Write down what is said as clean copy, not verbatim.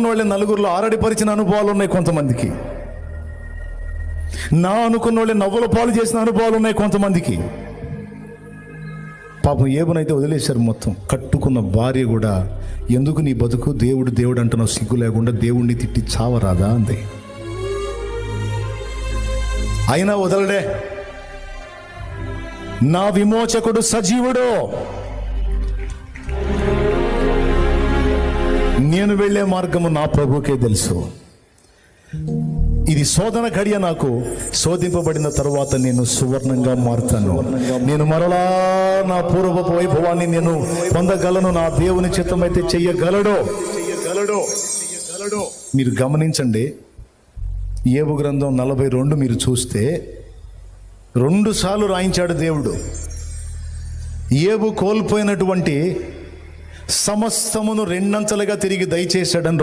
వాళ్ళే నలుగురిలో ఆరడిపరిచిన అనుభవాలు ఉన్నాయి కొంతమందికి. నా అనుకున్న వాళ్ళే నవ్వుల పాలు చేసిన అనుభవాలు ఉన్నాయి కొంతమందికి. పాపం ఏబునైతే వదిలేశారు మొత్తం. కట్టుకున్న భార్య కూడా, ఎందుకు నీ బతుకు దేవుడు దేవుడు అంటున్నావు, సిగ్గు లేకుండా దేవుణ్ణి తిట్టి చావరాదా అంది. అయినా వదలడే. నా విమోచకుడు సజీవుడు, నేను వెళ్ళే మార్గము నా ప్రభుకే తెలుసు. ఇది శోధన గడియ, నాకు శోధింపబడిన తరువాత నేను సువర్ణంగా మారుతాను. నేను మరలా నా పూర్వపు వైభవాన్ని నేను పొందగలను. నా దేవుని చిత్తమైతే చెయ్యగలడు. మీరు గమనించండి, యోబు గ్రంథం 42 మీరు చూస్తే 2 సార్లు రాయించాడు దేవుడు. యోబు కోల్పోయినటువంటి సమస్తమును రెండంతలుగా తిరిగి దయచేశాడని